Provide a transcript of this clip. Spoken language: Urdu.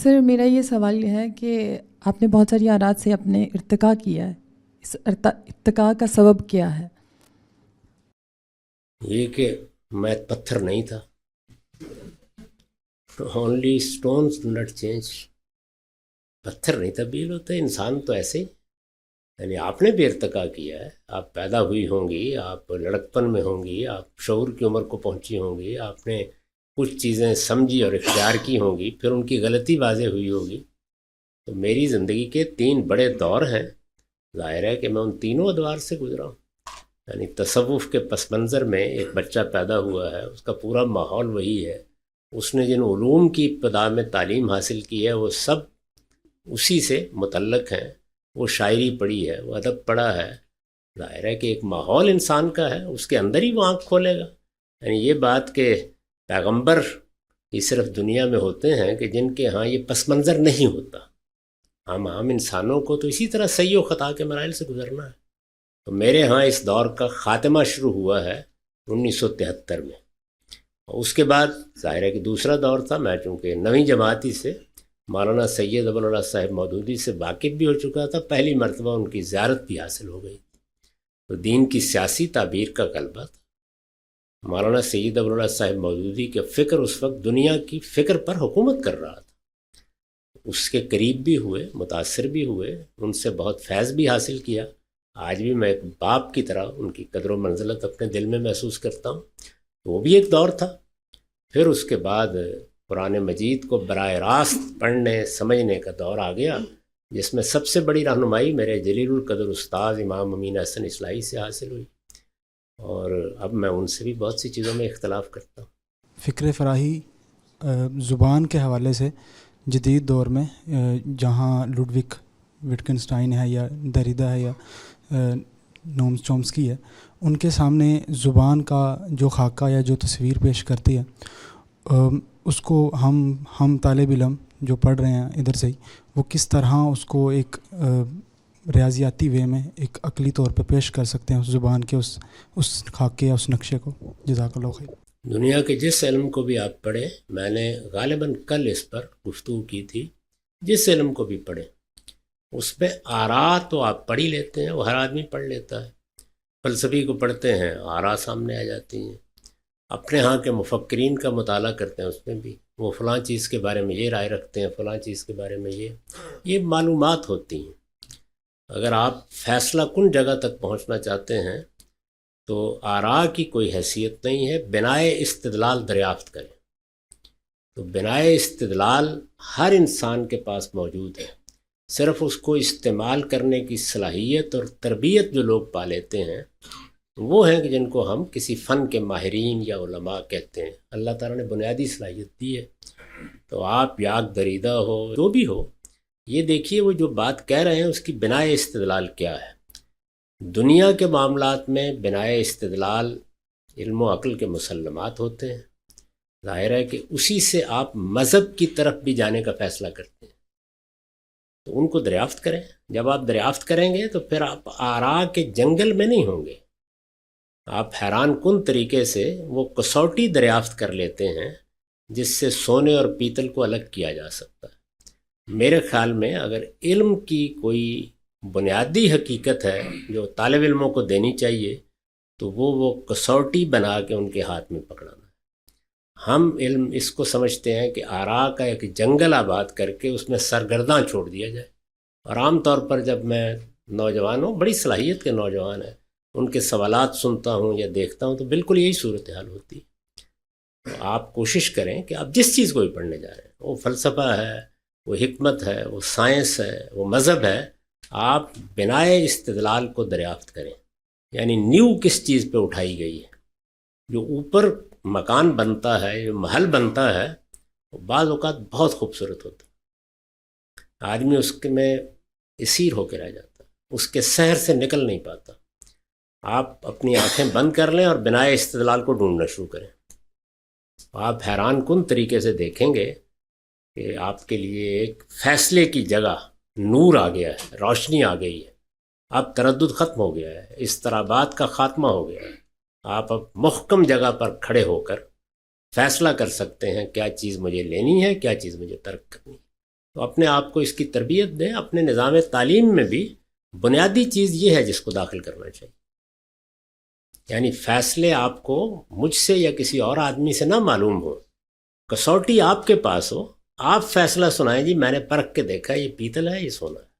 سر میرا یہ سوال یہ ہے کہ آپ نے بہت ساری آرات سے اپنے ارتقاء کیا ہے، اس ارتقاء کا سبب کیا ہے؟ یہ کہ میں پتھر نہیں تھا. Only stones do not change. پتھر نہیں تبدیل ہوتے، انسان تو ایسے ہی. یعنی آپ نے بھی ارتقاء کیا ہے، آپ پیدا ہوئی ہوں گی، آپ لڑکپن میں ہوں گی، آپ شعور کی عمر کو پہنچی ہوں گی، آپ نے کچھ چیزیں سمجھی اور اختیار کی ہوں گی، پھر ان کی غلطی واضح ہوئی ہوگی. تو میری زندگی کے 3 بڑے دور ہیں. ظاہر ہے کہ میں ان تینوں ادوار سے گزرا ہوں. یعنی تصوف کے پس منظر میں ایک بچہ پیدا ہوا ہے، اس کا پورا ماحول وہی ہے. اس نے جن علوم کی ابتدا میں تعلیم حاصل کی ہے وہ سب اسی سے متعلق ہیں. وہ شاعری پڑھی ہے، وہ ادب پڑھا ہے. ظاہر ہے کہ ایک ماحول انسان کا ہے، اس کے اندر ہی وہ آنکھ کھولے گا. یعنی یہ بات کہ پیغمبر ہی صرف دنیا میں ہوتے ہیں کہ جن کے ہاں یہ پس منظر نہیں ہوتا. ہم عام انسانوں کو تو اسی طرح صحیح و خطا کے مراحل سے گزرنا ہے. تو میرے ہاں اس دور کا خاتمہ شروع ہوا ہے 1973 میں. اس کے بعد ظاہر ہے کہ دوسرا دور تھا. میں چونکہ نویں جماعتی سے مولانا سید ابوالعلا صاحب مودودی سے واقف بھی ہو چکا تھا، پہلی مرتبہ ان کی زیارت بھی حاصل ہو گئی. تو دین کی سیاسی تعبیر کا غلبہ تھا. مولانا سید ابوالعلا صاحب مودودی کے فکر اس وقت دنیا کی فکر پر حکومت کر رہا تھا. اس کے قریب بھی ہوئے، متاثر بھی ہوئے، ان سے بہت فیض بھی حاصل کیا. آج بھی میں ایک باپ کی طرح ان کی قدر و منزلت اپنے دل میں محسوس کرتا ہوں. وہ بھی ایک دور تھا. پھر اس کے بعد قرآن مجید کو براہ راست پڑھنے سمجھنے کا دور آ گیا، جس میں سب سے بڑی رہنمائی میرے جلیل القدر استاد امام امین حسن اصلاحی سے حاصل ہوئی. اور اب میں ان سے بھی بہت سی چیزوں میں اختلاف کرتا ہوں. فکر فراہی زبان کے حوالے سے جدید دور میں جہاں لوڈوک وٹکنسٹائن ہے یا دریدا ہے یا نوم چومسکی ہے، ان کے سامنے زبان کا جو خاکہ یا جو تصویر پیش کرتی ہے، اس کو ہم طالب علم جو پڑھ رہے ہیں ادھر سے ہی، وہ کس طرح اس کو ایک ریاضیاتی وے میں ایک عقلی طور پہ پیش کر سکتے ہیں اس زبان کے اس خاکے یا اس نقشے کو. جزاک اللہ خیر. دنیا کے جس علم کو بھی آپ پڑھیں، میں نے غالباً کل اس پر گفتگو کی تھی، جس علم کو بھی پڑھیں اس پہ آراء تو آپ پڑھ ہی لیتے ہیں، وہ ہر آدمی پڑھ لیتا ہے. فلسفی کو پڑھتے ہیں، آراء سامنے آ جاتی ہیں. اپنے ہاں کے مفکرین کا مطالعہ کرتے ہیں، اس میں بھی وہ فلاں چیز کے بارے میں یہ رائے رکھتے ہیں، فلاں چیز کے بارے میں یہ معلومات ہوتی ہیں. اگر آپ فیصلہ کن جگہ تک پہنچنا چاہتے ہیں تو آراء کی کوئی حیثیت نہیں ہے، بنائے استدلال دریافت کریں. تو بنائے استدلال ہر انسان کے پاس موجود ہے، صرف اس کو استعمال کرنے کی صلاحیت اور تربیت جو لوگ پا لیتے ہیں وہ ہیں کہ جن کو ہم کسی فن کے ماہرین یا علماء کہتے ہیں. اللہ تعالیٰ نے بنیادی صلاحیت دی ہے. تو آپ یاک دریدہ ہو جو بھی ہو، یہ دیکھیے وہ جو بات کہہ رہے ہیں اس کی بنائے استدلال کیا ہے. دنیا کے معاملات میں بنائے استدلال علم و عقل کے مسلمات ہوتے ہیں. ظاہر ہے کہ اسی سے آپ مذہب کی طرف بھی جانے کا فیصلہ کرتے ہیں. تو ان کو دریافت کریں. جب آپ دریافت کریں گے تو پھر آپ آراء کے جنگل میں نہیں ہوں گے. آپ حیران کن طریقے سے وہ کسوٹی دریافت کر لیتے ہیں جس سے سونے اور پیتل کو الگ کیا جا سکتا ہے. میرے خیال میں اگر علم کی کوئی بنیادی حقیقت ہے جو طالب علموں کو دینی چاہیے تو وہ کسوٹی بنا کے ان کے ہاتھ میں پکڑانا ہے. ہم علم اس کو سمجھتے ہیں کہ آراء کا ایک جنگل آباد کر کے اس میں سرگرداں چھوڑ دیا جائے. اور عام طور پر جب میں نوجوانوں، بڑی صلاحیت کے نوجوان ہیں، ان کے سوالات سنتا ہوں یا دیکھتا ہوں تو بالکل یہی صورتحال ہوتی ہے. تو آپ کوشش کریں کہ آپ جس چیز کو بھی پڑھنے جا رہے ہیں، وہ فلسفہ ہے، وہ حکمت ہے، وہ سائنس ہے، وہ مذہب ہے، آپ بنائے استدلال کو دریافت کریں. یعنی نیو کس چیز پہ اٹھائی گئی ہے. جو اوپر مکان بنتا ہے، جو محل بنتا ہے، وہ بعض اوقات بہت خوبصورت ہوتا ہے. آدمی اس کے میں اسیر ہو کے رہ جاتا ہے، اس کے سحر سے نکل نہیں پاتا. آپ اپنی آنکھیں بند کر لیں اور بنائے استدلال کو ڈھونڈنا شروع کریں. آپ حیران کن طریقے سے دیکھیں گے کہ آپ کے لیے ایک فیصلے کی جگہ نور آ گیا ہے، روشنی آ گئی ہے. اب تردد ختم ہو گیا ہے، اضطرابات کا خاتمہ ہو گیا ہے. آپ اب محکم جگہ پر کھڑے ہو کر فیصلہ کر سکتے ہیں کیا چیز مجھے لینی ہے، کیا چیز مجھے ترک کرنی ہے. تو اپنے آپ کو اس کی تربیت دیں. اپنے نظام تعلیم میں بھی بنیادی چیز یہ ہے جس کو داخل کرنا چاہیے. یعنی فیصلے آپ کو مجھ سے یا کسی اور آدمی سے نہ معلوم ہو، کسوٹی آپ کے پاس ہو، آپ فیصلہ سنائیں جی میں نے پرکھ کے دیکھا یہ پیتل ہے یہ سونا ہے.